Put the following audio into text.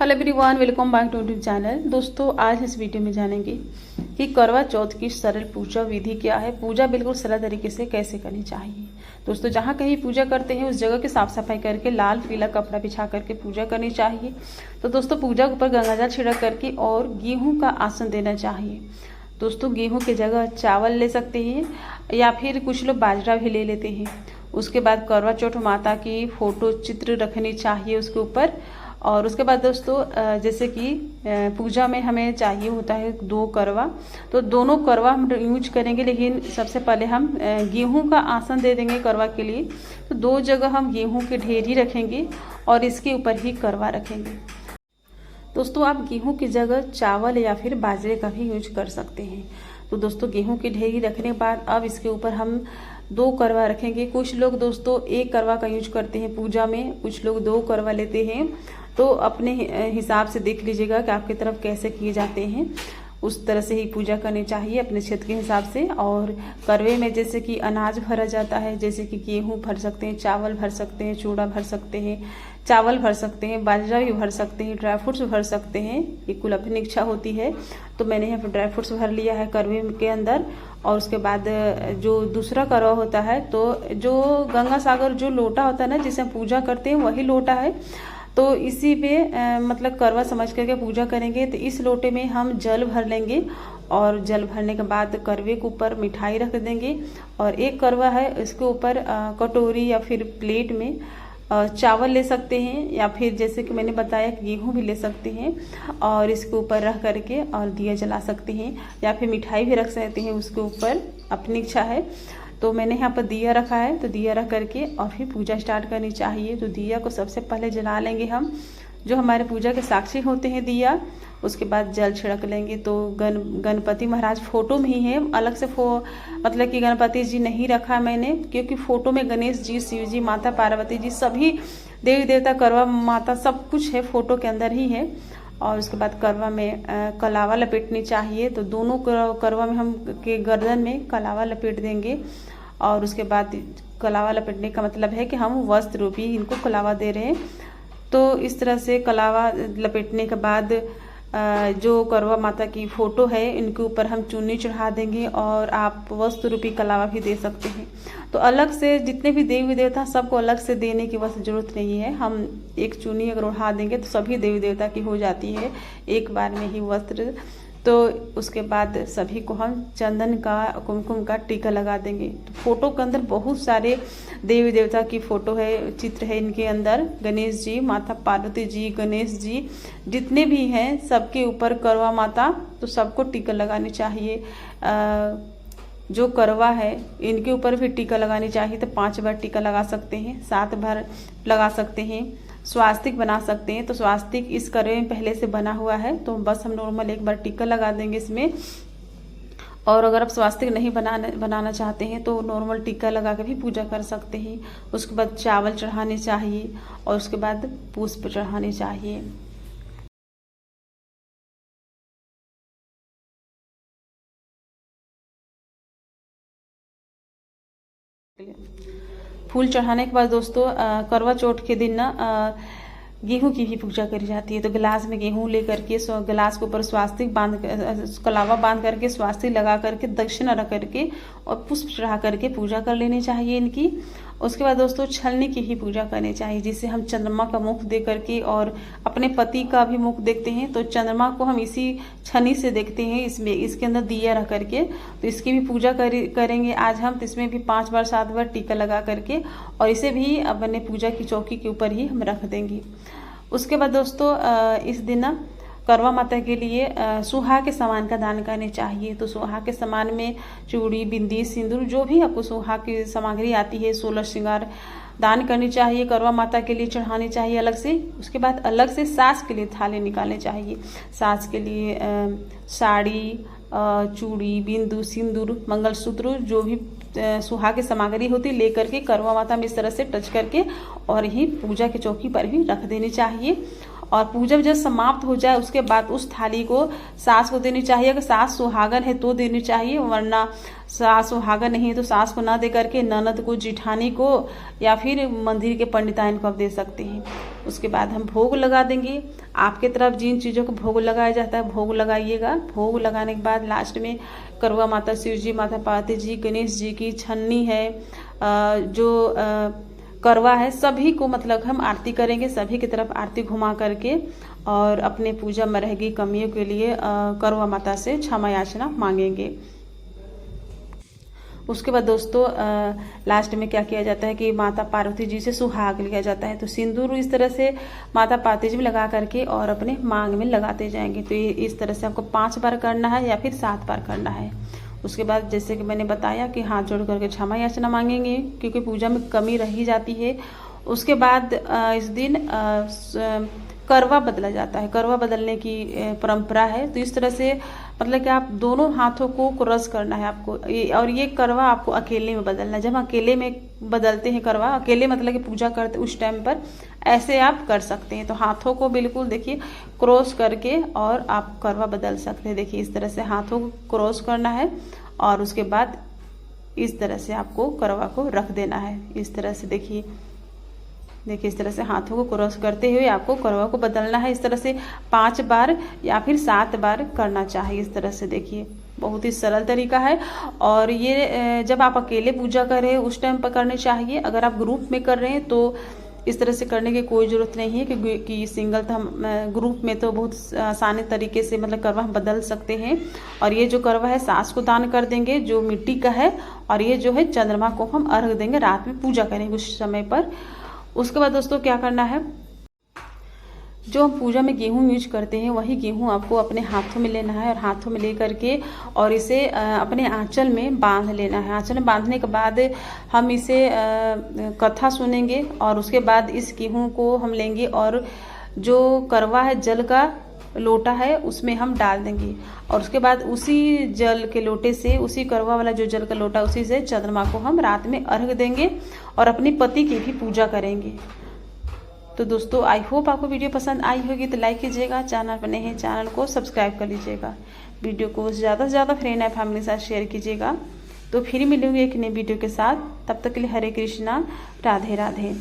Hello everyone, welcome back to YouTube channel. दोस्तों, आज इस वीडियो में जानेंगे कि करवा चौथ की सरल पूजा विधि क्या है। पूजा बिल्कुल सरल तरीके से कैसे करनी चाहिए। दोस्तों, जहाँ कहीं पूजा करते हैं उस जगह की साफ सफाई करके लाल पीला कपड़ा बिछा करके पूजा करनी चाहिए। तो दोस्तों, पूजा के ऊपर गंगाजल छिड़क करके और गेहूँ का आसन देना चाहिए। दोस्तों, गेहूँ की जगह चावल ले सकते हैं या फिर कुछ लोग बाजरा भी ले लेते हैं। उसके बाद करवा चौथ माता की फोटो चित्र रखनी चाहिए उसके ऊपर। और उसके बाद दोस्तों, जैसे कि पूजा में हमें चाहिए होता है 2 करवा, तो दोनों करवा हम यूज करेंगे, लेकिन सबसे पहले हम गेहूं का आसन दे देंगे करवा के लिए। तो 2 जगह हम गेहूं के ढेर ही रखेंगे और इसके ऊपर ही करवा रखेंगे। दोस्तों, आप गेहूं की जगह चावल या फिर बाजरे का भी यूज कर सकते हैं। तो दोस्तों, गेहूं की ढेरी रखने के बाद अब इसके ऊपर हम 2 करवा रखेंगे। कुछ लोग दोस्तों 1 करवा का यूज करते हैं पूजा में, कुछ लोग 2 करवा लेते हैं। तो अपने हिसाब से देख लीजिएगा कि आपकी तरफ कैसे किए जाते हैं, उस तरह से ही पूजा करनी चाहिए अपने क्षेत्र के हिसाब से। और करवे में जैसे कि अनाज भरा जाता है, जैसे कि गेहूं भर सकते हैं, चावल भर सकते हैं, चूड़ा भर सकते हैं, चावल भर सकते हैं, बाजरा भी भर सकते हैं, ड्राई फ्रूट्स भर सकते हैं। ये कुल अपनी इच्छा होती है। तो मैंने यहाँ पर ड्राई फ्रूट्स भर लिया है करवे के अंदर। और उसके बाद जो दूसरा करवा होता है, तो जो गंगा सागर जो लोटा होता है ना, जिसे हम पूजा करते हैं, वही लोटा है। तो इसी में मतलब करवा समझ करके पूजा करेंगे। तो इस लोटे में हम जल भर लेंगे और जल भरने के बाद करवे के ऊपर मिठाई रख देंगे। और 1 करवा है, इसके ऊपर कटोरी या फिर प्लेट में चावल ले सकते हैं, या फिर जैसे कि मैंने बताया गेहूं भी ले सकते हैं और इसके ऊपर रख करके और दिया जला सकते हैं, या फिर मिठाई भी रख सकते हैं उसके ऊपर, अपनी इच्छा है। तो मैंने यहाँ पर दिया रखा है, तो दिया रख करके और फिर पूजा स्टार्ट करनी चाहिए। तो दिया को सबसे पहले जला लेंगे हम, जो हमारे पूजा के साक्षी होते हैं दिया। उसके बाद जल छिड़क लेंगे। तो गणपति महाराज फोटो में ही है, अलग से मतलब कि गणपति जी नहीं रखा मैंने, क्योंकि फोटो में गणेश जी, शिव जी, माता पार्वती जी, सभी देवी देवता, करवा माता, सब कुछ है, फोटो के अंदर ही है। और उसके बाद करवा में कलावा लपेटनी चाहिए। तो दोनों करवा में हम के गर्दन में कलावा लपेट देंगे। और उसके बाद कलावा लपेटने का मतलब है कि हम वस्त्र रूपी इनको कलावा दे रहे हैं। तो इस तरह से कलावा लपेटने के बाद जो करवा माता की फोटो है, इनके ऊपर हम चुन्नी चढ़ा देंगे। और आप वस्त्र रूपी कलावा भी दे सकते हैं। तो अलग से जितने भी देवी देवता, सबको अलग से देने की बस जरूरत नहीं है। हम एक चुन्नी अगर उड़ा देंगे तो सभी देवी देवता की हो जाती है एक बार में ही वस्त्र। तो उसके बाद सभी को हम चंदन का, कुमकुम का टीका लगा देंगे। तो फोटो के अंदर बहुत सारे देवी देवता की फोटो है, चित्र है इनके अंदर, गणेश जी, माता पार्वती जी, गणेश जी, जितने भी हैं सबके ऊपर करवा माता, तो सबको टीका लगानी चाहिए। जो करवा है इनके ऊपर भी टीका लगानी चाहिए। तो 5 बार टीका लगा सकते हैं, 7 बार लगा सकते हैं, स्वास्तिक बना सकते हैं। तो स्वास्तिक इस करवे में पहले से बना हुआ है, तो बस हम नॉर्मल 1 बार टीका लगा देंगे इसमें। और अगर आप स्वास्तिक नहीं बनाना चाहते हैं तो नॉर्मल टीका लगा के भी पूजा कर सकते हैं। उसके बाद चावल चढ़ाने चाहिए और उसके बाद पुष्प चढ़ाने चाहिए। फूल चढ़ाने के बाद दोस्तों, करवा चौथ के दिन ना गेहूं की भी पूजा करी जाती है। तो गिलास में गेहूं लेकर के गिलास के ऊपर स्वास्तिक बांध, कलावा बांध करके, स्वास्तिक लगा करके, दक्षिणा रख करके और पुष्प चढ़ा करके पूजा कर लेनी चाहिए इनकी। उसके बाद दोस्तों, छलनी की ही पूजा करनी चाहिए, जिससे हम चंद्रमा का मुख देख करके और अपने पति का भी मुख देखते हैं। तो चंद्रमा को हम इसी छनी से देखते हैं, इसमें इसके अंदर दिया रख करके। तो इसकी भी पूजा करेंगे आज हम। तो इसमें भी 5 बार 7 बार टीका लगा करके और इसे भी अपने पूजा की चौकी के ऊपर ही हम रख देंगे। उसके बाद दोस्तों, इस दिन ना करवा माता के लिए सुहाग के सामान का दान करने चाहिए। तो सुहाग के सामान में चूड़ी, बिंदी, सिंदूर, जो भी आपको सुहाग की सामग्री आती है, 16 श्रृंगार दान करनी चाहिए, करवा माता के लिए चढ़ानी चाहिए अलग से। उसके बाद अलग से सास के लिए थाली निकालने चाहिए। सास के लिए साड़ी, चूड़ी, बिंदु, सिंदूर, मंगलसूत्र, जो भी सुहाग की सामग्री होती है, लेकर के करवा माता में इस तरह से टच करके और यही पूजा की चौकी पर भी रख देनी चाहिए। और पूजा जब समाप्त हो जाए उसके बाद उस थाली को सास को देनी चाहिए। अगर सास सुहागन है तो देनी चाहिए, वरना सास सुहागन नहीं है तो सास को ना दे करके ननद को, जिठानी को या फिर मंदिर के पंडिताइन को आप दे सकते हैं। उसके बाद हम भोग लगा देंगे। आपके तरफ जिन चीज़ों को भोग लगाया जाता है भोग लगाइएगा। भोग लगाने के बाद लास्ट में करवा माता शिव जी, माता पार्वती जी, गणेश जी की छन्नी है, जो करवा है, सभी को मतलब हम आरती करेंगे। सभी की तरफ आरती घुमा करके और अपने पूजा में रहेगी कमियों के लिए करवा माता से क्षमा याचना मांगेंगे। उसके बाद दोस्तों लास्ट में क्या किया जाता है कि माता पार्वती जी से सुहाग लिया जाता है। तो सिंदूर इस तरह से माता पार्वती जी में लगा करके और अपने मांग में लगाते जाएंगे। तो ये इस तरह से आपको 5 बार करना है या फिर 7 बार करना है। उसके बाद जैसे कि मैंने बताया कि हाथ जोड़ करके क्षमा याचना मांगेंगे, क्योंकि पूजा में कमी रही जाती है। उसके बाद इस दिन करवा बदला जाता है। करवा बदलने की परंपरा है। तो इस तरह से मतलब कि आप दोनों हाथों को क्रश करना है आपको, और ये करवा आपको अकेले में बदलना है। जब अकेले में बदलते हैं करवा, अकेले मतलब कि पूजा करते उस टाइम पर ऐसे आप कर सकते हैं। तो हाथों को बिल्कुल देखिए क्रॉस करके और आप करवा बदल सकते हैं। देखिए इस तरह से हाथों को क्रॉस करना है और उसके बाद इस तरह से आपको करवा को रख देना है। इस तरह से देखिए इस तरह से हाथों को क्रॉस करते हुए आपको करवा को बदलना है। इस तरह से 5 बार या फिर 7 बार करना चाहिए। इस तरह से देखिए बहुत ही सरल तरीका है। और ये जब आप अकेले पूजा कर रहे हैं उस टाइम पर करनी चाहिए। अगर आप ग्रुप में कर रहे हैं तो इस तरह से करने की कोई ज़रूरत नहीं है, क्योंकि सिंगल तो हम ग्रुप में तो बहुत आसानी तरीके से मतलब करवा हम बदल सकते हैं। और ये जो करवा है सास को दान कर देंगे जो मिट्टी का है, और ये जो है चंद्रमा को हम अर्घ देंगे, रात में पूजा करेंगे उस समय पर। उसके बाद दोस्तों क्या करना है, जो हम पूजा में गेहूं यूज करते हैं वही गेहूं आपको अपने हाथों में लेना है और हाथों में ले करके और इसे अपने आंचल में बांध लेना है। आंचल में बांधने के बाद हम इसे कथा सुनेंगे और उसके बाद इस गेहूं को हम लेंगे और जो करवा है जल का लोटा है उसमें हम डाल देंगे, और उसके बाद उसी जल के लोटे से, उसी करवा वाला जो जल का लोटा उसी से चंद्रमा को हम रात में अर्घ देंगे और अपने पति की भी पूजा करेंगे। तो दोस्तों आई होप आपको वीडियो पसंद आई होगी, तो लाइक कीजिएगा, चैनल पर नए हैं चैनल को सब्सक्राइब कर लीजिएगा, वीडियो को ज़्यादा से ज़्यादा फ्रेंड एंड फैमिली के साथ शेयर कीजिएगा। तो फिर मिलूंगी एक नई वीडियो के साथ, तब तक के लिए हरे कृष्णा, राधे राधे।